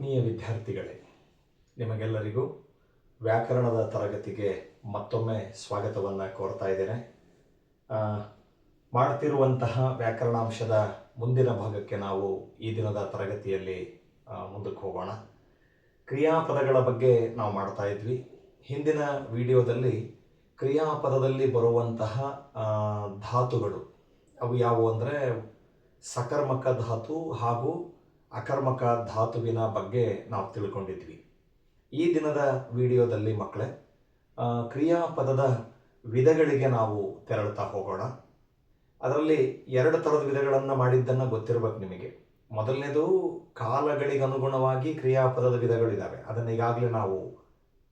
ಆತ್ಮೀಯ ವಿದ್ಯಾರ್ಥಿಗಳೇ, ನಿಮಗೆಲ್ಲರಿಗೂ ವ್ಯಾಕರಣದ ತರಗತಿಗೆ ಮತ್ತೊಮ್ಮೆ ಸ್ವಾಗತವನ್ನು ಕೋರ್ತಾ ಇದ್ದೇನೆ. ಮಾಡ್ತಿರುವಂತಹ ವ್ಯಾಕರಣಾಂಶದ ಮುಂದಿನ ಭಾಗಕ್ಕೆ ನಾವು ಈ ದಿನದ ತರಗತಿಯಲ್ಲಿ ಮುಂದಕ್ಕೆ ಹೋಗೋಣ. ಕ್ರಿಯಾಪದಗಳ ಬಗ್ಗೆ ನಾವು ಮಾಡ್ತಾ ಇದ್ವಿ. ಹಿಂದಿನ ವಿಡಿಯೋದಲ್ಲಿ ಕ್ರಿಯಾಪದದಲ್ಲಿ ಬರುವಂತಹ ಧಾತುಗಳು ಅವು ಯಾವುವು ಅಂದರೆ ಸಕರ್ಮಕ ಧಾತು ಹಾಗೂ ಅಕರ್ಮಕ ಧಾತುವಿನ ಬಗ್ಗೆ ನಾವು ತಿಳ್ಕೊಂಡಿದ್ವಿ. ಈ ದಿನದ ವಿಡಿಯೋದಲ್ಲಿ ಮಕ್ಕಳೇ ಕ್ರಿಯಾಪದದ ವಿಧಗಳಿಗೆ ನಾವು ತೆರಳುತ್ತಾ ಹೋಗೋಣ. ಅದರಲ್ಲಿ ಎರಡು ಥರದ ವಿಧಗಳನ್ನು ಮಾಡಿದ್ದನ್ನು ಗೊತ್ತಿರಬೇಕು ನಿಮಗೆ. ಮೊದಲನೇದು ಕಾಲಗಳಿಗನುಗುಣವಾಗಿ ಕ್ರಿಯಾಪದದ ವಿಧಗಳಿದ್ದಾವೆ, ಅದನ್ನು ಈಗಾಗಲೇ ನಾವು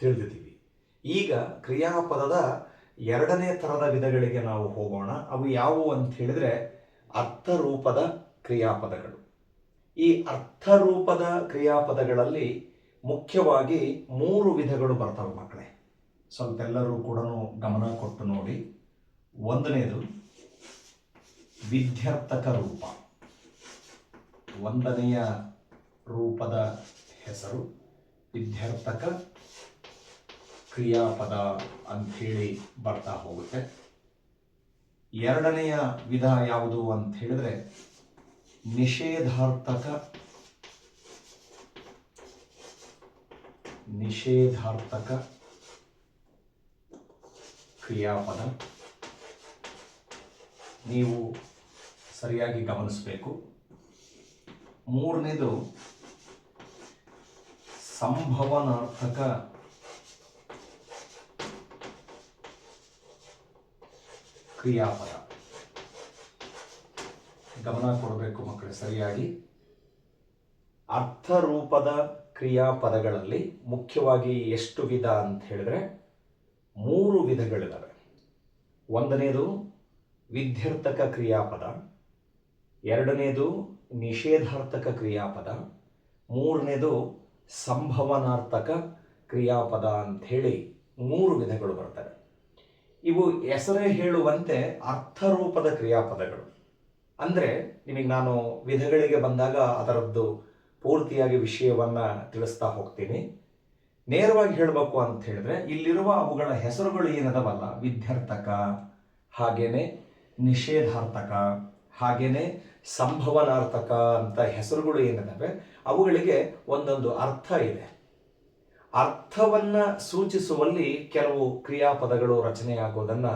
ತಿಳಿದಿದ್ದೀವಿ. ಈಗ ಕ್ರಿಯಾಪದದ ಎರಡನೇ ಥರದ ವಿಧಗಳಿಗೆ ನಾವು ಹೋಗೋಣ. ಅವು ಯಾವುವು ಅಂತ ಹೇಳಿದರೆ ಅರ್ಥರೂಪದ ಕ್ರಿಯಾಪದಗಳು. ಈ ಅರ್ಥರೂಪದ ಕ್ರಿಯಾಪದಗಳಲ್ಲಿ ಮುಖ್ಯವಾಗಿ 3 ವಿಧಗಳು ಬರ್ತವೆ ಮಕ್ಕಳೇ. ಸ್ವಲ್ಪ ಎಲ್ಲರೂ ಕೂಡ ಗಮನ ಕೊಟ್ಟು ನೋಡಿ. ಒಂದನೇದು ವಿಧ್ಯರ್ಥಕ ರೂಪ. ಒಂದನೆಯ ರೂಪದ ಹೆಸರು ವಿಧ್ಯರ್ಥಕ ಕ್ರಿಯಾಪದ ಅಂಥೇಳಿ ಬರ್ತಾ ಹೋಗುತ್ತೆ. ಎರಡನೆಯ ವಿಧ ಯಾವುದು ಅಂತ ಹೇಳಿದ್ರೆ ನಿಷೇಧಾರ್ಥಕ ಕ್ರಿಯಾಪದ. ನೀವು ಸರಿಯಾಗಿ ಗಮನಿಸಬೇಕು. ಮೂರನೇದು ಸಂಭವನಾರ್ಥಕ ಕ್ರಿಯಾಪದ. ಗಮನ ಕೊಡಬೇಕು ಮಕ್ಕಳೇ ಸರಿಯಾಗಿ. ಅರ್ಥರೂಪದ ಕ್ರಿಯಾಪದಗಳಲ್ಲಿ ಮುಖ್ಯವಾಗಿ ಎಷ್ಟು ವಿಧ ಅಂತ ಹೇಳಿದ್ರೆ 3 ವಿಧಗಳಿದ್ದಾವೆ. ಒಂದನೇದು ವಿಧ್ಯರ್ಥಕ ಕ್ರಿಯಾಪದ, ಎರಡನೇದು ನಿಷೇಧಾರ್ಥಕ ಕ್ರಿಯಾಪದ, ಮೂರನೇದು ಸಂಭವನಾರ್ಥಕ ಕ್ರಿಯಾಪದ ಅಂಥೇಳಿ 3 ವಿಧಗಳು ಬರ್ತವೆ. ಇವು ಹೆಸರೇ ಹೇಳುವಂತೆ ಅರ್ಥರೂಪದ ಕ್ರಿಯಾಪದಗಳು. ಅಂದರೆ ನಿಮಗೆ ನಾನು ವಿಧಗಳಿಗೆ ಬಂದಾಗ ಅದರದ್ದು ಪೂರ್ತಿಯಾಗಿ ವಿಷಯವನ್ನು ತಿಳಿಸ್ತಾ ಹೋಗ್ತೀನಿ. ನೇರವಾಗಿ ಹೇಳಬೇಕು ಅಂತ ಹೇಳಿದ್ರೆ ಇಲ್ಲಿರುವ ಅವುಗಳ ಹೆಸರುಗಳು ಏನದವಲ್ಲ, ವಿಧ್ಯರ್ಥಕ, ಹಾಗೇನೆ ನಿಷೇಧಾರ್ಥಕ, ಹಾಗೇನೆ ಸಂಭವನಾರ್ಥಕ ಅಂತ ಹೆಸರುಗಳು ಏನಿದಾವೆ ಅವುಗಳಿಗೆ ಒಂದೊಂದು ಅರ್ಥ ಇದೆ. ಅರ್ಥವನ್ನು ಸೂಚಿಸುವಲ್ಲಿ ಕೆಲವು ಕ್ರಿಯಾಪದಗಳು ರಚನೆಯಾಗೋದನ್ನು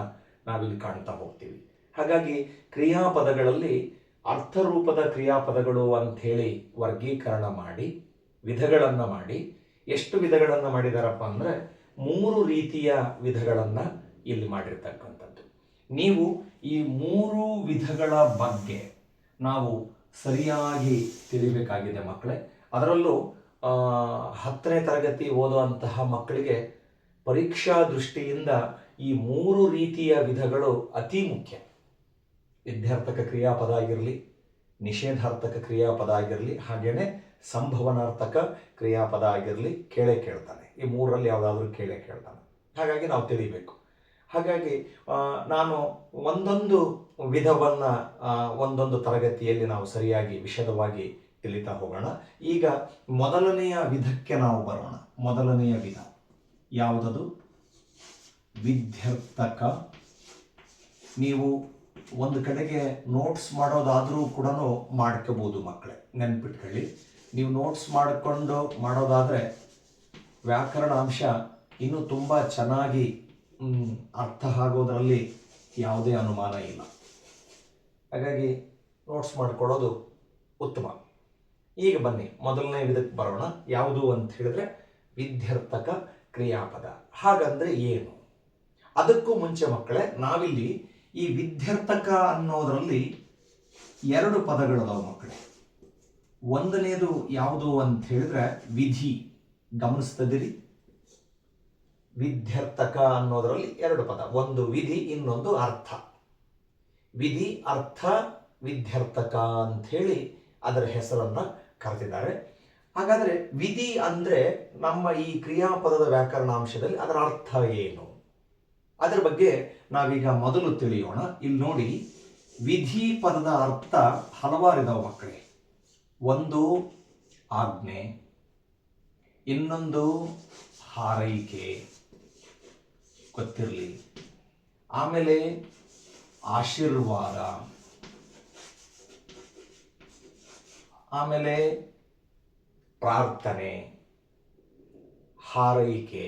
ನಾವಿಲ್ಲಿ ಕಾಣ್ತಾ ಹೋಗ್ತೀವಿ. ಹಾಗಾಗಿ ಕ್ರಿಯಾಪದಗಳಲ್ಲಿ ಅರ್ಥರೂಪದ ಕ್ರಿಯಾಪದಗಳು ಅಂಥೇಳಿ ವರ್ಗೀಕರಣ ಮಾಡಿ ವಿಧಗಳನ್ನು ಮಾಡಿ ಎಷ್ಟು ವಿಧಗಳನ್ನು ಮಾಡಿದಾರಪ್ಪ ಅಂದರೆ 3 ರೀತಿಯ ವಿಧಗಳನ್ನು ಇಲ್ಲಿ ಮಾಡಿರ್ತಕ್ಕಂಥದ್ದು. ನೀವು ಈ 3 ವಿಧಗಳ ಬಗ್ಗೆ ನಾವು ಸರಿಯಾಗಿ ತಿಳಿಬೇಕಾಗಿದೆ ಮಕ್ಕಳೇ. ಅದರಲ್ಲೂ 10ನೇ ತರಗತಿ ಓದುವಂತಹ ಮಕ್ಕಳಿಗೆ ಪರೀಕ್ಷಾ ದೃಷ್ಟಿಯಿಂದ ಈ 3 ರೀತಿಯ ವಿಧಗಳು ಅತಿ ಮುಖ್ಯ. ವಿಧ್ಯರ್ಥಕ ಕ್ರಿಯಾಪದ ಆಗಿರಲಿ, ನಿಷೇಧಾರ್ಥಕ ಕ್ರಿಯಾಪದ ಆಗಿರಲಿ, ಹಾಗೇನೆ ಸಂಭವನಾರ್ಥಕ ಕ್ರಿಯಾಪದ ಆಗಿರಲಿ ಕೇಳ್ತಾನೆ. ಈ 3ರಲ್ಲಿ ಯಾವುದಾದ್ರೂ ಕೇಳ್ತಾನೆ. ಹಾಗಾಗಿ ನಾವು ತಿಳಿಬೇಕು. ಹಾಗಾಗಿ ನಾನು ಒಂದೊಂದು ವಿಧವನ್ನು ಒಂದೊಂದು ತರಗತಿಯಲ್ಲಿ ನಾವು ಸರಿಯಾಗಿ ವಿಶದವಾಗಿ ತಿಳಿತಾ ಹೋಗೋಣ. ಈಗ ಮೊದಲನೆಯ ವಿಧಕ್ಕೆ ನಾವು ಬರೋಣ. ಮೊದಲನೆಯ ವಿಧ ಯಾವುದದು? ವಿಧ್ಯರ್ಥಕ. ನೀವು ಒಂದು ಕಡೆಗೆ ನೋಟ್ಸ್ ಮಾಡೋದಾದರೂ ಕೂಡ ಮಾಡ್ಕೋಬಹುದು ಮಕ್ಕಳೇ, ನೆನ್ಪಿಟ್ಕೊಳ್ಳಿ. ನೀವು ನೋಟ್ಸ್ ಮಾಡಿಕೊಂಡು ಮಾಡೋದಾದರೆ ವ್ಯಾಕರಣಾಂಶ ಇನ್ನೂ ತುಂಬ ಚೆನ್ನಾಗಿ ಅರ್ಥ ಆಗೋದರಲ್ಲಿ ಯಾವುದೇ ಅನುಮಾನ ಇಲ್ಲ. ಹಾಗಾಗಿ ನೋಟ್ಸ್ ಮಾಡಿಕೊಳ್ಳೋದು ಉತ್ತಮ. ಈಗ ಬನ್ನಿ ಮೊದಲನೇ ವಿಧಕ್ಕೆ ಬರೋಣ. ಯಾವುದು ಅಂತ ಹೇಳಿದ್ರೆ ವಿಧ್ಯರ್ಥಕ ಕ್ರಿಯಾಪದ. ಹಾಗಂದ್ರೆ ಏನು? ಅದಕ್ಕೂ ಮುಂಚೆ ಮಕ್ಕಳೇ, ನಾವಿಲ್ಲಿ ಈ ವಿಧ್ಯರ್ಥಕ ಅನ್ನೋದರಲ್ಲಿ 2 ಪದಗಳದಾವ ಮಕ್ಕಳೇ. ಒಂದನೇದು ಯಾವುದು ಅಂತ ಹೇಳಿದ್ರೆ ವಿಧಿ. ಗಮನಿಸ್ತದಿರಿ, ವಿಧ್ಯರ್ಥಕ ಅನ್ನೋದರಲ್ಲಿ 2 ಪದ, ಒಂದು ವಿಧಿ, ಇನ್ನೊಂದು ಅರ್ಥ. ವಿಧಿ, ಅರ್ಥ, ವಿಧ್ಯರ್ಥಕ ಅಂತ ಹೇಳಿ ಅದರ ಹೆಸರನ್ನ ಕರೆದಿದ್ದಾರೆ. ಹಾಗಾದ್ರೆ ವಿಧಿ ಅಂದ್ರೆ ನಮ್ಮ ಈ ಕ್ರಿಯಾಪದದ ವ್ಯಾಕರಣಾಂಶದಲ್ಲಿ ಅದರ ಅರ್ಥ ಏನು, ಅದರ ಬಗ್ಗೆ ನಾವೀಗ ಮೊದಲು ತಿಳಿಯೋಣ. ಇಲ್ಲಿ ನೋಡಿ, ವಿಧಿ ಪದದ ಅರ್ಥ ಹಲವಾರಿದಾವ ಮಕ್ಕಳೇ. ಒಂದು ಆಜ್ಞೆ, ಇನ್ನೊಂದು ಹಾರೈಕೆ, ಗೊತ್ತಿರಲಿ. ಆಮೇಲೆ ಆಶೀರ್ವಾದ, ಆಮೇಲೆ ಪ್ರಾರ್ಥನೆ, ಹಾರೈಕೆ,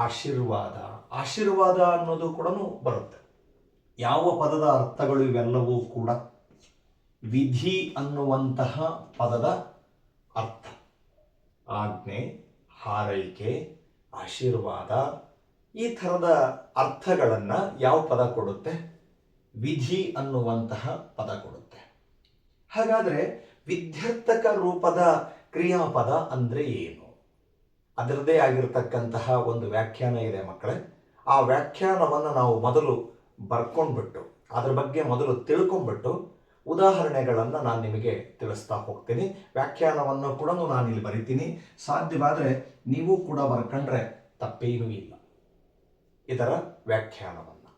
ಆಶೀರ್ವಾದ. ಆಶೀರ್ವಾದ ಅನ್ನೋದು ಕೂಡ ಬರುತ್ತೆ. ಯಾವ ಪದದ ಅರ್ಥಗಳು ಇವೆಲ್ಲವೂ ಕೂಡ ವಿಧಿ ಅನ್ನುವಂತಹ ಪದದ ಅರ್ಥ. ಆಜ್ಞೆ, ಹಾರೈಕೆ, ಆಶೀರ್ವಾದ, ಈ ಥರದ ಅರ್ಥಗಳನ್ನು ಯಾವ ಪದ ಕೊಡುತ್ತೆ? ವಿಧಿ ಅನ್ನುವಂತಹ ಪದ ಕೊಡುತ್ತೆ. ಹಾಗಾದರೆ ವಿಧ್ಯರ್ಥಕ ರೂಪದ ಕ್ರಿಯಾಪದ ಅಂದರೆ ಏನು? ಅದರದೇ ಆಗಿರತಕ್ಕಂತಹ ಒಂದು ವ್ಯಾಖ್ಯಾನ ಇದೆ ಮಕ್ಕಳೇ. ಆ ವ್ಯಾಖ್ಯಾನವನ್ನು ನಾವು ಮೊದಲು ಬರ್ಕೊಂಡ್ಬಿಟ್ಟು ಅದ್ರ ಬಗ್ಗೆ ಮೊದಲು ತಿಳ್ಕೊಂಡ್ಬಿಟ್ಟು ಉದಾಹರಣೆಗಳನ್ನು ನಾನು ನಿಮಗೆ ತಿಳಿಸ್ತಾ ಹೋಗ್ತೀನಿ. ವ್ಯಾಖ್ಯಾನವನ್ನು ಕೂಡ ನಾನು ಇಲ್ಲಿ ಬರಿತೀನಿ. ಸಾಧ್ಯವಾದರೆ ನೀವು ಕೂಡ ಬರ್ಕೊಂಡ್ರೆ ತಪ್ಪೇನೂ ಇಲ್ಲ ಇದರ ವ್ಯಾಖ್ಯಾನವನ್ನು.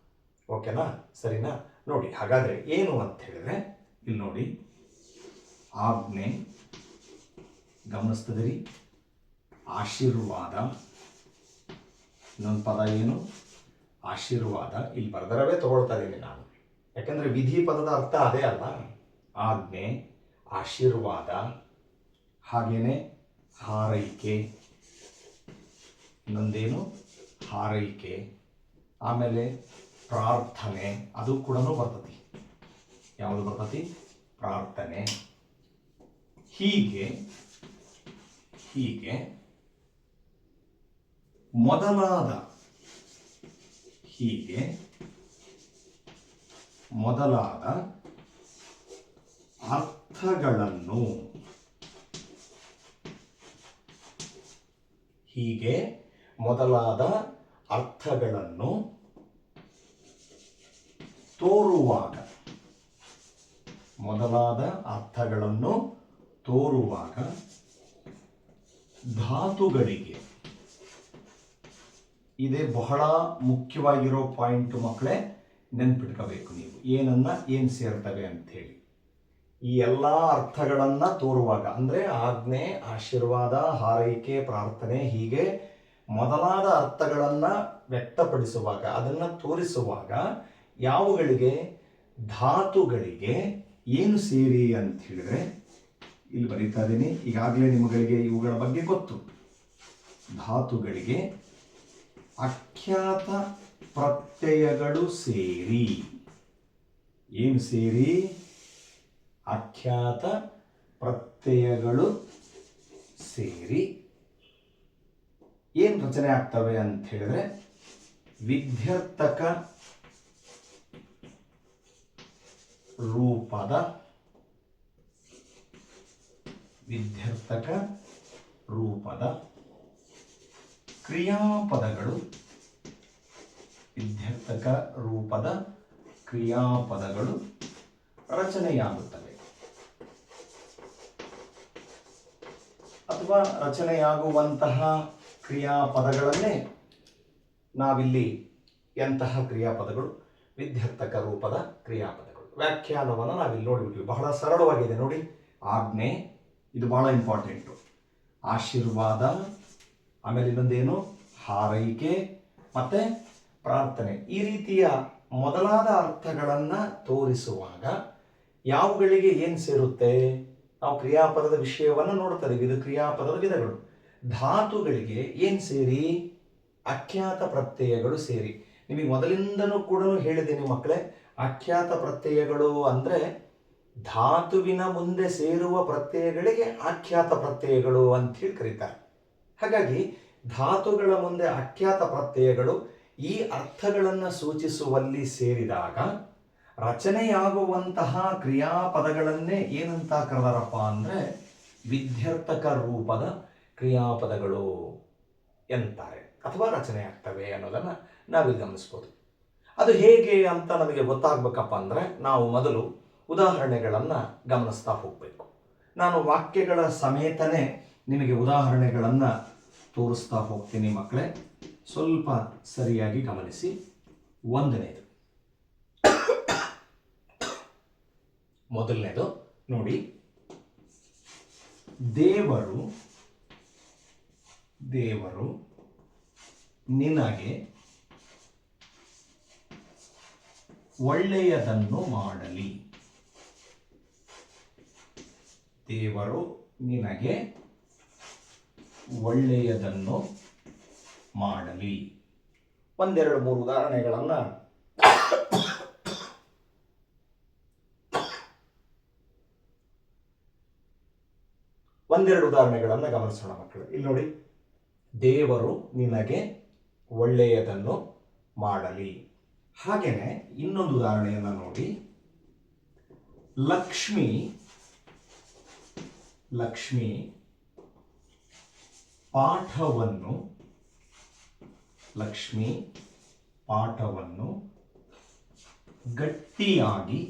ಓಕೆನಾ? ಸರಿನಾ? ನೋಡಿ, ಹಾಗಾದರೆ ಏನು ಅಂತ ಹೇಳಿದ್ರೆ ಇಲ್ಲಿ ನೋಡಿ, ಆಜ್ಞೆ, ಗಮನಿಸ್ತದಿರಿ, ಆಶೀರ್ವಾದ, ಇನ್ನೊಂದು ಪದ ಏನು? ಆಶೀರ್ವಾದ. ಇಲ್ಲಿ ಬರೆದರವೇ ತಗೊಳ್ತಾ ಇದ್ದೀನಿ ನಾನು, ಯಾಕಂದರೆ ವಿಧಿ ಪದದ ಅರ್ಥ ಅದೇ ಅಲ್ಲ. ಆಜ್ಞೆ, ಆಶೀರ್ವಾದ, ಹಾಗೇನೆ ಹಾರೈಕೆ, ಇನ್ನೊಂದೇನು? ಹಾರೈಕೆ, ಆಮೇಲೆ ಪ್ರಾರ್ಥನೆ, ಅದು ಕೂಡ ಬರ್ತತಿ. ಯಾವುದು ಬರ್ತತಿ? ಪ್ರಾರ್ಥನೆ. ಹೀಗೆ ಮೊದಲಾದ ಅರ್ಥಗಳನ್ನು ತೋರುವಾಗ ಧಾತುಗಳಿಗೆ, ಇದೇ ಬಹಳ ಮುಖ್ಯವಾಗಿರೋ ಪಾಯಿಂಟ್ ಮಕ್ಕಳೇ, ನೆನ್ಪಿಟ್ಕೋಬೇಕು ನೀವು. ಏನು ಸೇರ್ತವೆ ಅಂಥೇಳಿ. ಈ ಎಲ್ಲ ಅರ್ಥಗಳನ್ನು ತೋರುವಾಗ ಅಂದರೆ ಆಜ್ಞೆ, ಆಶೀರ್ವಾದ, ಹಾರೈಕೆ, ಪ್ರಾರ್ಥನೆ, ಹೀಗೆ ಮೊದಲಾದ ಅರ್ಥಗಳನ್ನು ವ್ಯಕ್ತಪಡಿಸುವಾಗ, ಅದನ್ನು ತೋರಿಸುವಾಗ ಯಾವುಗಳಿಗೆ? ಧಾತುಗಳಿಗೆ. ಏನು ಸೇರಿ ಅಂತ ಹೇಳಿದ್ರೆ ಇಲ್ಲಿ ಬರೀತಾ ಇದ್ದೀನಿ. ಈಗಾಗಲೇ ನಿಮಗೆ ಇವುಗಳ ಬಗ್ಗೆ ಗೊತ್ತು. ಧಾತುಗಳಿಗೆ ಅಖ್ಯಾತ ಪ್ರತ್ಯಯಗಳು ಸೇರಿ. ಏನು ಸೇರಿ? ಅಖ್ಯಾತ ಪ್ರತ್ಯಯಗಳು ಸೇರಿ ಏನು ರಚನೆ ಆಗ್ತವೆ ಅಂತ ಹೇಳಿದ್ರೆ ವಿಧ್ಯರ್ಥಕ ರೂಪದ ಕ್ರಿಯಾಪದಗಳು. ವಿಧ್ಯರ್ಥಕ ರೂಪದ ಕ್ರಿಯಾಪದಗಳು ರಚನೆಯಾಗುತ್ತವೆ, ಅಥವಾ ರಚನೆಯಾಗುವಂತಹ ಕ್ರಿಯಾಪದಗಳನ್ನೇ ನಾವಿಲ್ಲಿ ಎಂತಹ ಕ್ರಿಯಾಪದಗಳು? ವಿಧ್ಯರ್ಥಕ ರೂಪದ ಕ್ರಿಯಾಪದಗಳು. ವ್ಯಾಖ್ಯಾನವನ್ನು ನಾವಿಲ್ಲಿ ನೋಡಿಬಿಟ್ವಿ. ಬಹಳ ಸರಳವಾಗಿದೆ ನೋಡಿ. ಆಜ್ಞೆ, ಇದು ಬಹಳ ಇಂಪಾರ್ಟೆಂಟು. ಆಶೀರ್ವಾದ, ಆಮೇಲೆ ಇನ್ನೊಂದೇನು? ಹಾರೈಕೆ ಮತ್ತು ಪ್ರಾರ್ಥನೆ. ಈ ರೀತಿಯ ಮೊದಲಾದ ಅರ್ಥಗಳನ್ನು ತೋರಿಸುವಾಗ ಯಾವುಗಳಿಗೆ ಏನು ಸೇರುತ್ತೆ? ನಾವು ಕ್ರಿಯಾಪದದ ವಿಷಯವನ್ನು ನೋಡ್ತಾ ಇದ್ದೀವಿ. ಇದು ಕ್ರಿಯಾಪದದ ವಿಧಗಳು. ಧಾತುಗಳಿಗೆ ಏನು ಸೇರಿ? ಅಖ್ಯಾತ ಪ್ರತ್ಯಯಗಳು ಸೇರಿ. ನಿಮಗೆ ಮೊದಲಿಂದನೂ ಕೂಡ ಹೇಳಿದ್ದೀನಿ ಮಕ್ಕಳೇ, ಅಖ್ಯಾತ ಪ್ರತ್ಯಯಗಳು ಅಂದರೆ ಧಾತುವಿನ ಮುಂದೆ ಸೇರುವ ಪ್ರತ್ಯಯಗಳಿಗೆ ಆಖ್ಯಾತ ಪ್ರತ್ಯಯಗಳು ಅಂತ ಹೇಳಿ ಕರೀತಾರೆ. ಹಾಗಾಗಿ ಧಾತುಗಳ ಮುಂದೆ ಅಖ್ಯಾತ ಪ್ರತ್ಯಯಗಳು ಈ ಅರ್ಥಗಳನ್ನು ಸೂಚಿಸುವಲ್ಲಿ ಸೇರಿದಾಗ ರಚನೆಯಾಗುವಂತಹ ಕ್ರಿಯಾಪದಗಳನ್ನೇ ಏನಂತ ಕರೆದಾರಪ್ಪ ಅಂದರೆ ವಿಧ್ಯರ್ಥಕ ರೂಪದ ಕ್ರಿಯಾಪದಗಳು ಎಂತಾರೆ, ಅಥವಾ ರಚನೆ ಆಗ್ತವೆ ಅನ್ನೋದನ್ನು ನಾವಿಲ್ಲಿ ಗಮನಿಸ್ಬೋದು. ಅದು ಹೇಗೆ ಅಂತ ನಮಗೆ ಗೊತ್ತಾಗಬೇಕಪ್ಪ ಅಂದರೆ ನಾವು ಮೊದಲು ಉದಾಹರಣೆಗಳನ್ನು ಗಮನಿಸ್ತಾ ಹೋಗಬೇಕು. ನಾನು ವಾಕ್ಯಗಳ ಸಮೇತನೇ ನಿಮಗೆ ಉದಾಹರಣೆಗಳನ್ನು ತೋರಿಸ್ತಾ ಹೋಗ್ತೀನಿ ಮಕ್ಕಳೇ. ಸ್ವಲ್ಪ ಸರಿಯಾಗಿ ಗಮನಿಸಿ. ಒಂದನೇದು, ಮೊದಲನೇದು ನೋಡಿ, ದೇವರು ದೇವರು ನಿನಗೆ ಒಳ್ಳೆಯದನ್ನು ಮಾಡಲಿ. ದೇವರು ನಿನಗೆ ಒಳ್ಳೆಯದನ್ನು ಮಾಡಲಿ. ಒಂದೆರಡು ಮೂರು ಉದಾಹರಣೆಗಳನ್ನು ಗಮನಿಸೋಣ ಮಕ್ಕಳು. ಇಲ್ಲಿ ನೋಡಿ, ದೇವರು ನಿನಗೆ ಒಳ್ಳೆಯದನ್ನು ಮಾಡಲಿ. ಹಾಗೇನೆ ಇನ್ನೊಂದು ಉದಾಹರಣೆಯನ್ನು ನೋಡಿ, ಲಕ್ಷ್ಮಿ ಪಾಠವನ್ನು ಗಟ್ಟಿಯಾಗಿ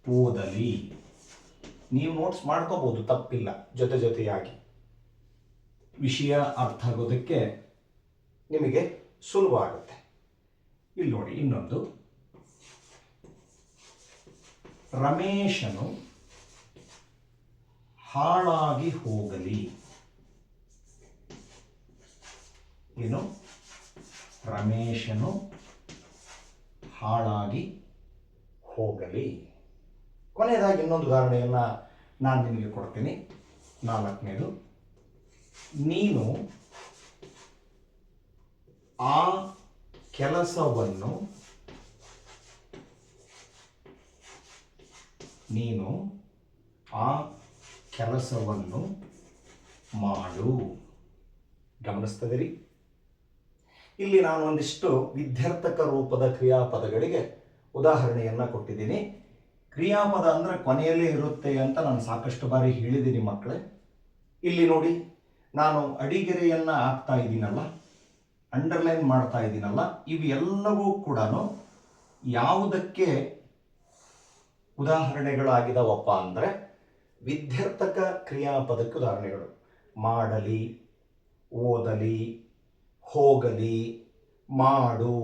ಓದಲಿ. ನೀವು ನೋಟ್ಸ್ ಮಾಡ್ಕೋಬಹುದು, ತಪ್ಪಿಲ್ಲ. ಜೊತೆಯಾಗಿ ವಿಷಯ ಅರ್ಥ ಆಗೋದಕ್ಕೆ ನಿಮಗೆ ಸುಲಭ ಆಗುತ್ತೆ. ಇಲ್ಲಿ ನೋಡಿ ಇನ್ನೊಂದು, ರಮೇಶನು ಹಾಳಾಗಿ ಹೋಗಲಿ. ಏನು? ರಮೇಶನು ಹಾಳಾಗಿ ಹೋಗಲಿ. ಕೊನೆಯದಾಗಿ ಇನ್ನೊಂದು ಉದಾಹರಣೆಯನ್ನು ನಾನು ನಿಮಗೆ ಕೊಡ್ತೀನಿ. 4ನೇದು, ನೀನು ಆ ಕೆಲಸವನ್ನು ಮಾಡು. ಗಮನಿಸ್ತದಿರಿ, ಇಲ್ಲಿ ನಾನು ಒಂದಿಷ್ಟು ವಿದ್ಯಾರ್ಥಕ ರೂಪದ ಕ್ರಿಯಾಪದಗಳಿಗೆ ಉದಾಹರಣೆಯನ್ನು ಕೊಟ್ಟಿದ್ದೀನಿ. ಕ್ರಿಯಾಪದ ಅಂದರೆ ಕೊನೆಯಲ್ಲೇ ಇರುತ್ತೆ ಅಂತ ನಾನು ಸಾಕಷ್ಟು ಬಾರಿ ಹೇಳಿದ್ದೀನಿ ಮಕ್ಕಳೇ. ಇಲ್ಲಿ ನೋಡಿ, ನಾನು ಅಡಿಗೆರೆಯನ್ನು ಹಾಕ್ತಾ ಇದ್ದೀನಲ್ಲ, ಅಂಡರ್ಲೈನ್ ಮಾಡ್ತಾ ಇದ್ದೀನಲ್ಲ, ಇವೆಲ್ಲವೂ ಕೂಡ ಯಾವುದಕ್ಕೆ ಉದಾಹರಣೆಗಳಾಗಿದಾವಪ್ಪ ಅಂದರೆ ವಿದ್ಯಾರ್ಥಕ ಕ್ರಿಯಾಪದಕ್ಕೆ ಉದಾಹರಣೆಗಳು. ಮಾಡಲಿ, ಓದಲಿ, ಹೋಗಲಿ, ಮಾಡು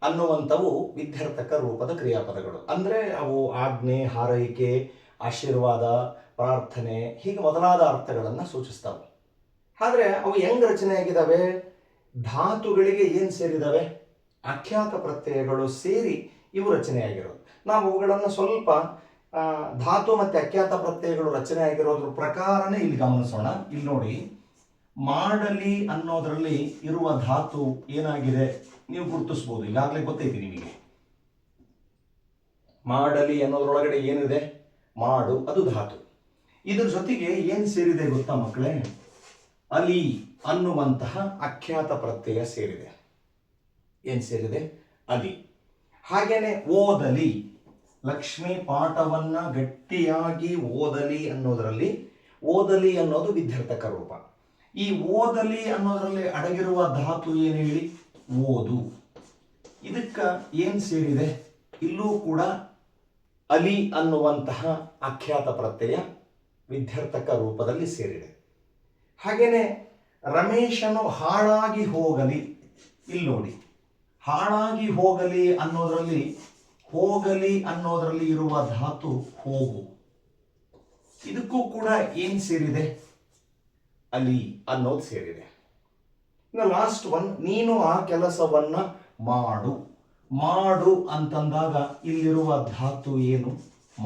ಅನ್ನುವಂಥವು ವಿದ್ಯಾರ್ಥಕ ರೂಪದ ಕ್ರಿಯಾಪದಗಳು. ಅಂದರೆ ಅವು ಆಜ್ಞೆ, ಹಾರೈಕೆ, ಆಶೀರ್ವಾದ, ಪ್ರಾರ್ಥನೆ ಹೀಗೆ ಮೊದಲಾದ ಅರ್ಥಗಳನ್ನು ಸೂಚಿಸ್ತವೆ. ಆದರೆ ಅವು ಹೆಂಗೆ ರಚನೆ ಆಗಿದ್ದಾವೆ? ಧಾತುಗಳಿಗೆ ಏನು ಸೇರಿದಾವೆ? ಅಖ್ಯಾತ ಪ್ರತ್ಯಯಗಳು ಸೇರಿ ಇವು ರಚನೆಯಾಗಿರೋದು. ನಾವು ಅವುಗಳನ್ನು ಸ್ವಲ್ಪ ಧಾತು ಮತ್ತು ಅಖ್ಯಾತ ಪ್ರತ್ಯಯಗಳು ರಚನೆ ಆಗಿರೋದ್ರ ಪ್ರಕಾರನೇ ಇಲ್ಲಿ ಗಮನಿಸೋಣ. ಇಲ್ಲಿ ನೋಡಿ, ಮಾಡಲಿ ಅನ್ನೋದರಲ್ಲಿ ಇರುವ ಧಾತು ಏನಾಗಿದೆ ನೀವು ಗುರುತಿಸ್ಬೋದು. ಈಗಾಗಲೇ ಗೊತ್ತೈತಿ ನಿಮಗೆ. ಮಾಡಲಿ ಅನ್ನೋದ್ರೊಳಗಡೆ ಏನಿದೆ? ಮಾಡು, ಅದು ಧಾತು. ಇದ್ರ ಜೊತೆಗೆ ಏನು ಸೇರಿದೆ ಗೊತ್ತಾ ಮಕ್ಕಳೇ? ಅಲಿ ಅನ್ನುವಂತಹ ಅಖ್ಯಾತ ಪ್ರತ್ಯಯ ಸೇರಿದೆ. ಏನು ಸೇರಿದೆ? ಅಲಿ. ಹಾಗೇನೆ ಓದಲಿ, ಲಕ್ಷ್ಮಿ ಪಾಠವನ್ನ ಗಟ್ಟಿಯಾಗಿ ಓದಲಿ ಅನ್ನೋದರಲ್ಲಿ ಓದಲಿ ಅನ್ನೋದು ವಿದ್ಯಾರ್ಥಕ ರೂಪ. ಈ ಓದಲಿ ಅನ್ನೋದರಲ್ಲಿ ಅಡಗಿರುವ ಧಾತು ಏನು ಹೇಳಿ? ಓದು. ಇದಕ್ಕೆ ಏನು ಸೇರಿದೆ? ಇಲ್ಲೂ ಕೂಡ ಅಲಿ ಅನ್ನುವಂತಹ ಅಖ್ಯಾತ ಪ್ರತ್ಯಯ ವಿದ್ಯಾರ್ಥಕ ರೂಪದಲ್ಲಿ ಸೇರಿದೆ. ಹಾಗೇನೆ ರಮೇಶನು ಹಾಳಾಗಿ ಹೋಗಲಿ. ಇಲ್ಲಿ ನೋಡಿ, ಹಾಳಾಗಿ ಹೋಗಲಿ ಅನ್ನೋದರಲ್ಲಿ ಹೋಗಲಿ ಅನ್ನೋದರಲ್ಲಿ ಇರುವ ಧಾತು ಹೋಗು. ಇದಕ್ಕೂ ಕೂಡ ಏನು ಸೇರಿದೆ? ಅಲಿ ಅನ್ನೋದು ಸೇರಿದೆ. ಇನ್ನು ಲಾಸ್ಟ್ ಒನ್, ನೀನು ಆ ಕೆಲಸವನ್ನ ಮಾಡು. ಮಾಡು ಅಂತಂದಾಗ ಇಲ್ಲಿರುವ ಧಾತು ಏನು?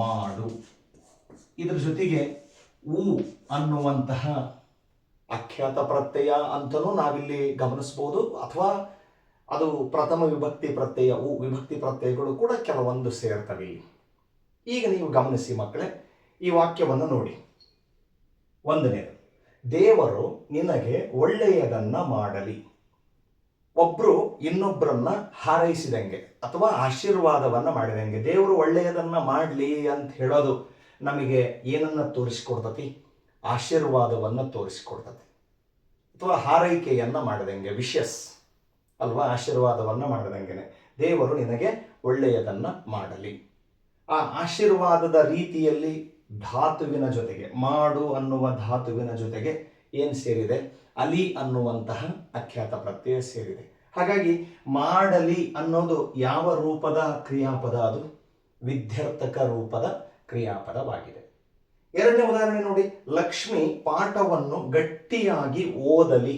ಮಾಡು. ಇದರ ಜೊತೆಗೆ ಉ ಅನ್ನುವಂತಹ ಅಖ್ಯಾತ ಪ್ರತ್ಯಯ ಅಂತಲೂ ನಾವಿಲ್ಲಿ ಗಮನಿಸ್ಬೋದು, ಅಥವಾ ಅದು ಪ್ರಥಮ ವಿಭಕ್ತಿ ಪ್ರತ್ಯಯ, ಉ ವಿಭಕ್ತಿ ಪ್ರತ್ಯಯಗಳು ಕೂಡ ಕೆಲವೊಂದು ಸೇರ್ತವೆ. ಈಗ ನೀವು ಗಮನಿಸಿ ಮಕ್ಕಳೇ, ಈ ವಾಕ್ಯವನ್ನು ನೋಡಿ. 1ನೇದು, ದೇವರು ನಿನಗೆ ಒಳ್ಳೆಯದನ್ನ ಮಾಡಲಿ. ಒಬ್ರು ಇನ್ನೊಬ್ಬರನ್ನ ಹಾರೈಸಿದಂಗೆ ಅಥವಾ ಆಶೀರ್ವಾದವನ್ನ ಮಾಡಿದಂಗೆ. ದೇವರು ಒಳ್ಳೆಯದನ್ನ ಮಾಡಲಿ ಅಂತ ಹೇಳೋದು ನಮಗೆ ಏನನ್ನ ತೋರಿಸಿಕೊಡ್ತತಿ? ಆಶೀರ್ವಾದವನ್ನ ತೋರಿಸಿಕೊಡ್ತತಿ, ಅಥವಾ ಹಾರೈಕೆಯನ್ನ ಮಾಡಿದಂಗೆ, ವಿಶಸ್ ಅಲ್ವಾ? ಆಶೀರ್ವಾದವನ್ನ ಮಾಡಿದಂಗೆನೆ ದೇವರು ನಿನಗೆ ಒಳ್ಳೆಯದನ್ನ ಮಾಡಲಿ. ಆ ಆಶೀರ್ವಾದದ ರೀತಿಯಲ್ಲಿ ಧಾತುವಿನ ಜೊತೆಗೆ, ಮಾಡು ಅನ್ನುವ ಧಾತುವಿನ ಜೊತೆಗೆ ಏನು ಸೇರಿದೆ? ಅಲಿ ಅನ್ನುವಂತಹ ಅಖ್ಯಾತ ಪ್ರತ್ಯಯ ಸೇರಿದೆ. ಹಾಗಾಗಿ ಮಾಡಲಿ ಅನ್ನೋದು ಯಾವ ರೂಪದ ಕ್ರಿಯಾಪದ? ಅದು ವಿದ್ಯಾರ್ಥಕ ರೂಪದ ಕ್ರಿಯಾಪದವಾಗಿದೆ. ಎರಡನೇ ಉದಾಹರಣೆ ನೋಡಿ, ಲಕ್ಷ್ಮಿ ಪಾಠವನ್ನು ಗಟ್ಟಿಯಾಗಿ ಓದಲಿ.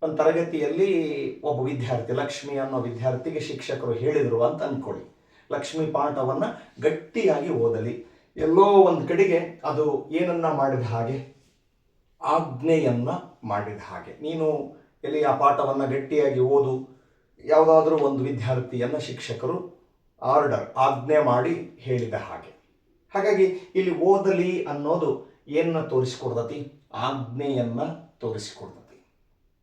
ಒಂದು ತರಗತಿಯಲ್ಲಿ ಒಬ್ಬ ವಿದ್ಯಾರ್ಥಿ, ಲಕ್ಷ್ಮಿ ಅನ್ನೋ ವಿದ್ಯಾರ್ಥಿಗೆ ಶಿಕ್ಷಕರು ಹೇಳಿದರು ಅಂತ ಅಂದ್ಕೊಳ್ಳಿ. ಲಕ್ಷ್ಮಿ ಪಾಠವನ್ನು ಗಟ್ಟಿಯಾಗಿ ಓದಲಿ. ಎಲ್ಲೋ ಒಂದು ಕಡೆಗೆ ಅದು ಏನನ್ನ ಮಾಡಿದ ಹಾಗೆ, ಆಜ್ಞೆಯನ್ನ ಮಾಡಿದ ಹಾಗೆ. ನೀನು ಎಲ್ಲಿ ಆ ಪಾಠವನ್ನು ಗಟ್ಟಿಯಾಗಿ ಓದು, ಯಾವುದಾದ್ರೂ ಒಂದು ವಿದ್ಯಾರ್ಥಿಯನ್ನು ಶಿಕ್ಷಕರು ಆಜ್ಞೆ ಮಾಡಿ ಹೇಳಿದ ಹಾಗೆ. ಹಾಗಾಗಿ ಇಲ್ಲಿ ಓದಲಿ ಅನ್ನೋದು ಏನನ್ನ ತೋರಿಸಿಕೊಡ್ತತಿ? ಆಜ್ಞೆಯನ್ನ ತೋರಿಸಿಕೊಡ್ತತಿ.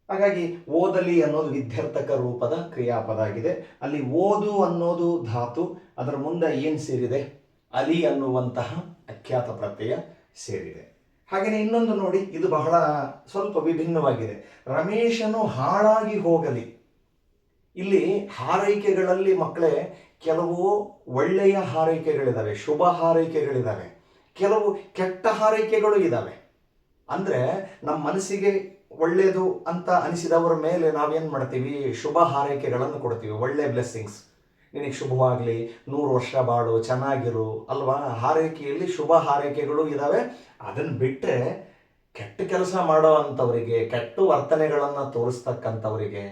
ಹಾಗಾಗಿ ಓದಲಿ ಅನ್ನೋದು ವಿದ್ಯಾರ್ಥಕ ರೂಪದ ಕ್ರಿಯಾಪದ ಆಗಿದೆ. ಅಲ್ಲಿ ಓದು ಅನ್ನೋದು ಧಾತು, ಅದರ ಮುಂದೆ ಏನು ಸೇರಿದೆ? ಅಲಿ ಅನ್ನುವಂತಹ ಅಖ್ಯಾತ ಪ್ರತ್ಯಯ ಸೇರಿದೆ. ಹಾಗೆಯೇ ಇನ್ನೊಂದು ನೋಡಿ, ಇದು ಬಹಳ ಸ್ವಲ್ಪ ವಿಭಿನ್ನವಾಗಿದೆ. ರಮೇಶನು ಹಾಳಾಗಿ ಹೋಗಲಿ. ಇಲ್ಲಿ ಹಾರೈಕೆಗಳಲ್ಲಿ ಮಕ್ಕಳೇ ಕೆಲವು ಒಳ್ಳೆಯ ಹಾರೈಕೆಗಳಿದ್ದಾವೆ, ಶುಭ ಹಾರೈಕೆಗಳಿದ್ದಾವೆ, ಕೆಲವು ಕೆಟ್ಟ ಹಾರೈಕೆಗಳು ಇದ್ದಾವೆ. ಅಂದರೆ ನಮ್ಮ ಮನಸ್ಸಿಗೆ ಒಳ್ಳೆಯದು ಅಂತ ಅನಿಸಿದವರ ಮೇಲೆ ನಾವೇನು ಮಾಡ್ತೀವಿ? ಶುಭ ಹಾರೈಕೆಗಳನ್ನು ಕೊಡ್ತೀವಿ, ಒಳ್ಳೆ ಬ್ಲೆಸ್ಸಿಂಗ್ಸ್. ನಿನಗೆ ಶುಭವಾಗಲಿ, 100 ವರ್ಷ ಬಾಳು, ಚೆನ್ನಾಗಿರು ಅಲ್ವಾ? ಹಾರೈಕೆಯಲ್ಲಿ ಶುಭ ಹಾರೈಕೆಗಳು ಇದ್ದಾವೆ. ಅದನ್ನು ಬಿಟ್ಟರೆ ಕೆಟ್ಟ ಕೆಲಸ ಮಾಡೋ ಅಂಥವರಿಗೆ, ಕೆಟ್ಟ ವರ್ತನೆಗಳನ್ನು ತೋರಿಸ್ತಕ್ಕಂಥವರಿಗೆ,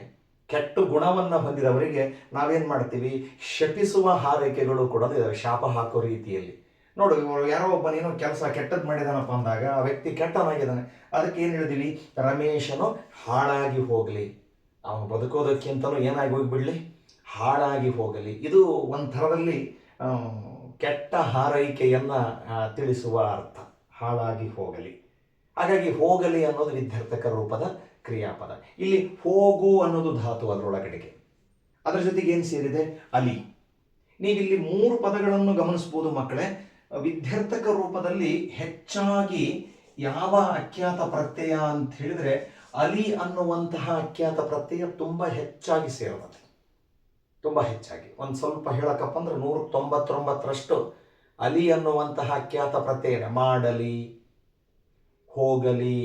ಕೆಟ್ಟ ಗುಣವನ್ನು ಹೊಂದಿದವರಿಗೆ ನಾವೇನು ಮಾಡ್ತೀವಿ? ಶಪಿಸುವ ಹಾರೈಕೆಗಳು ಕೂಡ ಇದ್ದಾವೆ, ಶಾಪ ಹಾಕೋ ರೀತಿಯಲ್ಲಿ. ನೋಡು, ಯಾರೋ ಒಬ್ಬನೇನೋ ಕೆಲಸ ಕೆಟ್ಟದ್ದು ಮಾಡಿದಾನಪ್ಪ ಅಂದಾಗ ಆ ವ್ಯಕ್ತಿ ಕೆಟ್ಟವನಾಗಿದ್ದಾನೆ. ಅದಕ್ಕೆ ಏನು ಹೇಳಿದೀವಿ? ರಮೇಶನು ಹಾಳಾಗಿ ಹೋಗಲಿ, ಅವನು ಬದುಕೋದಕ್ಕಿಂತಲೂ ಏನಾಗಿ ಹೋಗಿಬಿಡಲಿ? ಹಾಳಾಗಿ ಹೋಗಲಿ. ಇದು ಒಂಥರದಲ್ಲಿ ಕೆಟ್ಟ ಹಾರೈಕೆಯನ್ನು ತಿಳಿಸುವ ಅರ್ಥ, ಹಾಳಾಗಿ ಹೋಗಲಿ. ಹಾಗಾಗಿ ಹೋಗಲಿ ಅನ್ನೋದು ವಿದ್ಯಾರ್ಥಕ ರೂಪದ ಕ್ರಿಯಾಪದ. ಇಲ್ಲಿ ಹೋಗು ಅನ್ನೋದು ಧಾತು ಅದರೊಳಗಡೆಗೆ, ಅದರ ಜೊತೆಗೆ ಏನು ಸೇರಿದೆ? ಅಲಿ. ನೀವಿಲ್ಲಿ 3 ಪದಗಳನ್ನು ಗಮನಿಸ್ಬೋದು ಮಕ್ಕಳೇ. ವಿದ್ಯಾರ್ಥಕ ರೂಪದಲ್ಲಿ ಹೆಚ್ಚಾಗಿ ಯಾವ ಅಖ್ಯಾತ ಪ್ರತ್ಯಯ ಅಂತ ಹೇಳಿದ್ರೆ ಅಲಿ ಅನ್ನುವಂತಹ ಅಖ್ಯಾತ ಪ್ರತ್ಯಯ ತುಂಬ ಹೆಚ್ಚಾಗಿ ಸೇರುತ್ತೆ, ತುಂಬ ಹೆಚ್ಚಾಗಿ. ಒಂದು ಸ್ವಲ್ಪ ಹೇಳಕ್ಕಪ್ಪ ಅಂದ್ರೆ 199ರಷ್ಟು ಅಲಿ ಅನ್ನುವಂತಹ ಅಖ್ಯಾತ ಪ್ರತ್ಯಯ. ಮಾಡಲಿ, ಹೋಗಲಿ,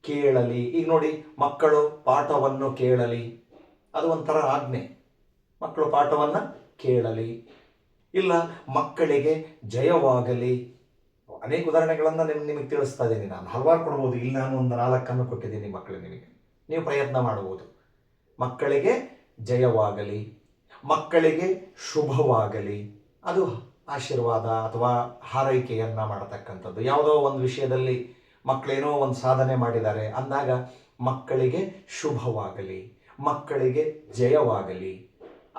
ಕೇಳಲಿ. ಈಗ ನೋಡಿ, ಮಕ್ಕಳು ಪಾಠವನ್ನು ಕೇಳಲಿ, ಅದು ಒಂಥರ ಆಜ್ಞೆ. ಮಕ್ಕಳು ಪಾಠವನ್ನು ಕೇಳಲಿ. ಇಲ್ಲ, ಮಕ್ಕಳಿಗೆ ಜಯವಾಗಲಿ. ಅನೇಕ ಉದಾಹರಣೆಗಳನ್ನು ನಿಮಗೆ ತಿಳಿಸ್ತಾ ಇದ್ದೀನಿ ನಾನು, ಹಲವಾರು ಕೊಡ್ಬೋದು. ಇಲ್ಲಿ ನಾನು ಒಂದು 4 ಕೊಟ್ಟಿದ್ದೀನಿ ಮಕ್ಕಳು, ನಿಮಗೆ ನೀವು ಪ್ರಯತ್ನ ಮಾಡಬಹುದು. ಮಕ್ಕಳಿಗೆ ಜಯವಾಗಲಿ, ಮಕ್ಕಳಿಗೆ ಶುಭವಾಗಲಿ. ಅದು ಆಶೀರ್ವಾದ ಅಥವಾ ಹಾರೈಕೆಯನ್ನು ಮಾಡತಕ್ಕಂಥದ್ದು. ಯಾವುದೋ ಒಂದು ವಿಷಯದಲ್ಲಿ ಮಕ್ಕಳೇನೋ ಒಂದು ಸಾಧನೆ ಮಾಡಿದ್ದಾರೆ ಅಂದಾಗ ಮಕ್ಕಳಿಗೆ ಶುಭವಾಗಲಿ, ಮಕ್ಕಳಿಗೆ ಜಯವಾಗಲಿ.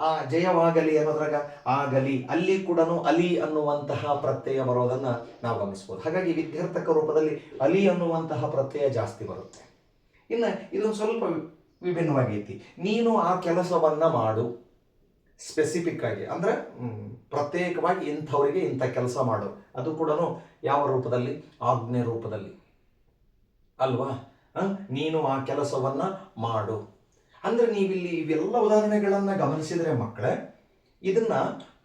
ಆ ಜಯವಾಗಲಿ ಅನ್ನೋದ್ರಾಗ ಆಗಲಿ, ಅಲ್ಲಿ ಕೂಡ ಅಲಿ ಅನ್ನುವಂತಹ ಪ್ರತ್ಯಯ ಬರೋದನ್ನು ನಾವು ಗಮನಿಸ್ಬೋದು. ಹಾಗಾಗಿ ವಿದ್ಯಾರ್ಥಕ ರೂಪದಲ್ಲಿ ಅಲಿ ಅನ್ನುವಂತಹ ಪ್ರತ್ಯಯ ಜಾಸ್ತಿ ಬರುತ್ತೆ. ಇನ್ನು ಇದೊಂದು ಸ್ವಲ್ಪ ವಿಭಿನ್ನವಾಗೈತಿ. ನೀನು ಆ ಕೆಲಸವನ್ನು ಮಾಡು, ಸ್ಪೆಸಿಫಿಕ್ ಆಗಿ, ಅಂದರೆ ಪ್ರತ್ಯೇಕವಾಗಿ ಇಂಥವರಿಗೆ ಇಂಥ ಕೆಲಸ ಮಾಡು. ಅದು ಕೂಡ ಯಾವ ರೂಪದಲ್ಲಿ? ಆಜ್ಞೆ ರೂಪದಲ್ಲಿ ಅಲ್ವಾ? ನೀನು ಆ ಕೆಲಸವನ್ನು ಮಾಡು ಅಂದರೆ ನೀವಿಲ್ಲಿ ಇವೆಲ್ಲ ಉದಾಹರಣೆಗಳನ್ನು ಗಮನಿಸಿದರೆ ಮಕ್ಕಳೇ, ಇದನ್ನ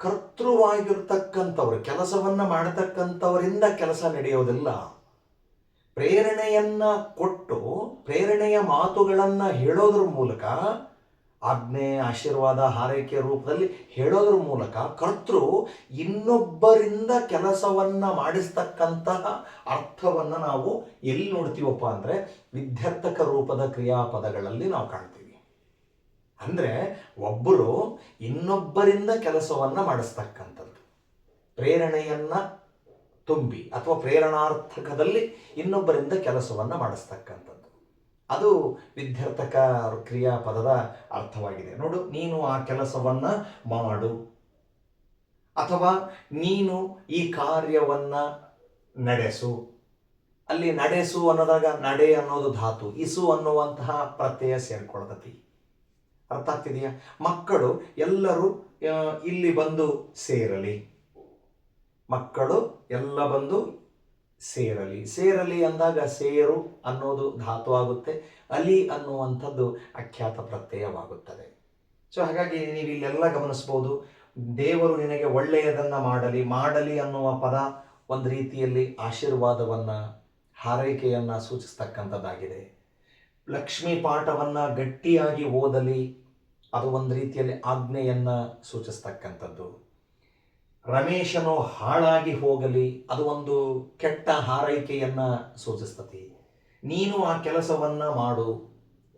ಕರ್ತೃವಾಗಿರ್ತಕ್ಕಂಥವ್ರು, ಕೆಲಸವನ್ನು ಮಾಡತಕ್ಕಂಥವರಿಂದ ಕೆಲಸ ನಡೆಯೋದಿಲ್ಲ. ಪ್ರೇರಣೆಯನ್ನು ಕೊಟ್ಟು, ಪ್ರೇರಣೆಯ ಮಾತುಗಳನ್ನು ಹೇಳೋದ್ರ ಮೂಲಕ, ಆಜ್ಞೆ, ಆಶೀರ್ವಾದ, ಹಾರೈಕೆ ರೂಪದಲ್ಲಿ ಹೇಳೋದ್ರ ಮೂಲಕ ಕರ್ತೃ ಇನ್ನೊಬ್ಬರಿಂದ ಕೆಲಸವನ್ನು ಮಾಡಿಸ್ತಕ್ಕಂತಹ ಅರ್ಥವನ್ನು ನಾವು ಎಲ್ಲಿ ನೋಡ್ತೀವಪ್ಪ ಅಂದರೆ ವಿದ್ಯಾರ್ಥಕ ರೂಪದ ಕ್ರಿಯಾಪದಗಳಲ್ಲಿ ನಾವು ಕಾಣ್ತೀವಿ. ಅಂದರೆ ಒಬ್ಬರು ಇನ್ನೊಬ್ಬರಿಂದ ಕೆಲಸವನ್ನು ಮಾಡಿಸ್ತಕ್ಕಂಥದ್ದು, ಪ್ರೇರಣೆಯನ್ನು ತುಂಬಿ ಅಥವಾ ಪ್ರೇರಣಾರ್ಥಕದಲ್ಲಿ ಇನ್ನೊಬ್ಬರಿಂದ ಕೆಲಸವನ್ನು ಮಾಡಿಸ್ತಕ್ಕಂಥದ್ದು, ಅದು ವಿದ್ಯಾರ್ಥಕ ಕ್ರಿಯಾಪದದ ಅರ್ಥವಾಗಿದೆ. ನೋಡು, ನೀನು ಆ ಕೆಲಸವನ್ನು ಮಾಡು, ಅಥವಾ ನೀನು ಈ ಕಾರ್ಯವನ್ನು ನಡೆಸು. ಅಲ್ಲಿ ನಡೆಸು ಅನ್ನೋದಾಗ ನಡೆ ಅನ್ನೋದು ಧಾತು, ಇಸು ಅನ್ನುವಂತಹ ಪ್ರತ್ಯಯ ಸೇರ್ಕೊಳ್ತತಿ. ಅರ್ಥ ಆಗ್ತಿದೆಯಾ? ಮಕ್ಕಳು ಎಲ್ಲರೂ ಇಲ್ಲಿ ಬಂದು ಸೇರಲಿ, ಮಕ್ಕಳು ಎಲ್ಲ ಬಂದು ಸೇರಲಿ. ಸೇರಲಿ ಅಂದಾಗ ಸೇರು ಅನ್ನೋದು ಧಾತು ಆಗುತ್ತೆ, ಅಲಿ ಅನ್ನುವಂಥದ್ದು ಅಖ್ಯಾತ ಪ್ರತ್ಯಯವಾಗುತ್ತದೆ. ಸೊ ಹಾಗಾಗಿ ನೀವು ಇಲ್ಲೆಲ್ಲ ಗಮನಿಸ್ಬೋದು, ದೇವರು ನಿನಗೆ ಒಳ್ಳೆಯದನ್ನು ಮಾಡಲಿ. ಮಾಡಲಿ ಅನ್ನುವ ಪದ ಒಂದು ರೀತಿಯಲ್ಲಿ ಆಶೀರ್ವಾದವನ್ನು, ಹಾರೈಕೆಯನ್ನು ಸೂಚಿಸ್ತಕ್ಕಂಥದ್ದಾಗಿದೆ. ಲಕ್ಷ್ಮೀ ಪಾಠವನ್ನು ಗಟ್ಟಿಯಾಗಿ ಓದಲಿ, ಅದು ಒಂದು ರೀತಿಯಲ್ಲಿ ಆಜ್ಞೆಯನ್ನು ಸೂಚಿಸ್ತಕ್ಕಂಥದ್ದು. ರಮೇಶನು ಹಾಳಾಗಿ ಹೋಗಲಿ, ಅದು ಒಂದು ಕೆಟ್ಟ ಹಾರೈಕೆಯನ್ನು ಸೂಚಿಸ್ತತಿ. ನೀನು ಆ ಕೆಲಸವನ್ನು ಮಾಡು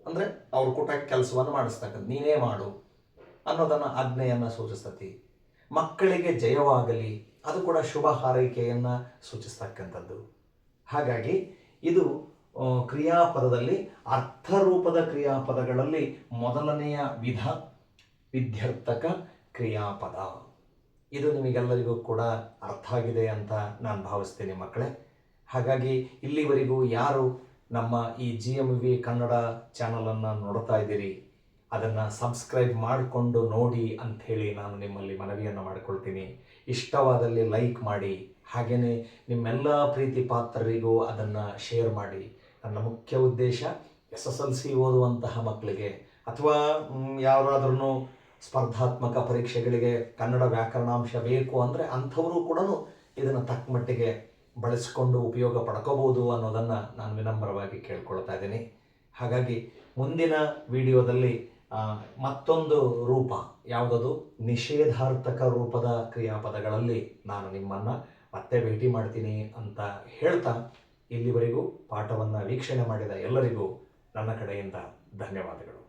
ಅಂದರೆ ಅವ್ರ ಕೂಟ ಕೆಲಸವನ್ನು ಮಾಡಿಸ್ತಕ್ಕಂಥ ನೀನೇ ಮಾಡು ಅನ್ನೋದನ್ನು ಆಜ್ಞೆಯನ್ನು ಸೂಚಿಸ್ತತಿ. ಮಕ್ಕಳಿಗೆ ಜಯವಾಗಲಿ, ಅದು ಕೂಡ ಶುಭ ಹಾರೈಕೆಯನ್ನು ಸೂಚಿಸ್ತಕ್ಕಂಥದ್ದು. ಹಾಗಾಗಿ ಇದು ಕ್ರಿಯಾಪದದಲ್ಲಿ ಅರ್ಥರೂಪದ ಕ್ರಿಯಾಪದಗಳಲ್ಲಿ ಮೊದಲನೆಯ ವಿಧ ವಿಧ್ಯರ್ಥಕ ಕ್ರಿಯಾಪದ. ಇದು ನಿಮಗೆಲ್ಲರಿಗೂ ಕೂಡ ಅರ್ಥ ಆಗಿದೆ ಅಂತ ನಾನು ಭಾವಿಸ್ತೀನಿ ಮಕ್ಕಳೇ. ಹಾಗಾಗಿ ಇಲ್ಲಿವರೆಗೂ ಯಾರು ನಮ್ಮ ಈ GMV ಕನ್ನಡ ಚಾನಲನ್ನು ನೋಡ್ತಾ ಇದ್ದೀರಿ, ಅದನ್ನು ಸಬ್ಸ್ಕ್ರೈಬ್ ಮಾಡಿಕೊಂಡು ನೋಡಿ ಅಂಥೇಳಿ ನಾನು ನಿಮ್ಮಲ್ಲಿ ಮನವಿಯನ್ನು ಮಾಡಿಕೊಳ್ತೀನಿ. ಇಷ್ಟವಾದಲ್ಲಿ ಲೈಕ್ ಮಾಡಿ, ಹಾಗೆಯೇ ನಿಮ್ಮೆಲ್ಲ ಪ್ರೀತಿ ಪಾತ್ರರಿಗೂ ಅದನ್ನು ಶೇರ್ ಮಾಡಿ. ನನ್ನ ಮುಖ್ಯ ಉದ್ದೇಶ SSLC ಓದುವಂತಹ ಮಕ್ಕಳಿಗೆ ಅಥವಾ ಯಾರಾದ್ರೂ ಸ್ಪರ್ಧಾತ್ಮಕ ಪರೀಕ್ಷೆಗಳಿಗೆ ಕನ್ನಡ ವ್ಯಾಕರಣಾಂಶ ಬೇಕು ಅಂದರೆ ಅಂಥವರು ಕೂಡ ಇದನ್ನು ತಕ್ಕ ಮಟ್ಟಿಗೆ ಬಳಸಿಕೊಂಡು ಉಪಯೋಗ ಪಡ್ಕೋಬೋದು ಅನ್ನೋದನ್ನು ನಾನು ವಿನಮ್ರವಾಗಿ ಕೇಳ್ಕೊಳ್ತಾ ಇದ್ದೀನಿ. ಹಾಗಾಗಿ ಮುಂದಿನ ವಿಡಿಯೋದಲ್ಲಿ ಮತ್ತೊಂದು ರೂಪ ಯಾವುದದು ನಿಷೇಧಾರ್ಥಕ ರೂಪದ ಕ್ರಿಯಾಪದಗಳಲ್ಲಿ ನಾನು ನಿಮ್ಮನ್ನು ಮತ್ತೆ ಭೇಟಿ ಮಾಡ್ತೀನಿ ಅಂತ ಹೇಳ್ತಾ ಇಲ್ಲಿವರೆಗೂ ಪಾಠವನ್ನು ವೀಕ್ಷಣೆ ಮಾಡಿದ ಎಲ್ಲರಿಗೂ ನನ್ನ ಕಡೆಯಿಂದ ಧನ್ಯವಾದಗಳು.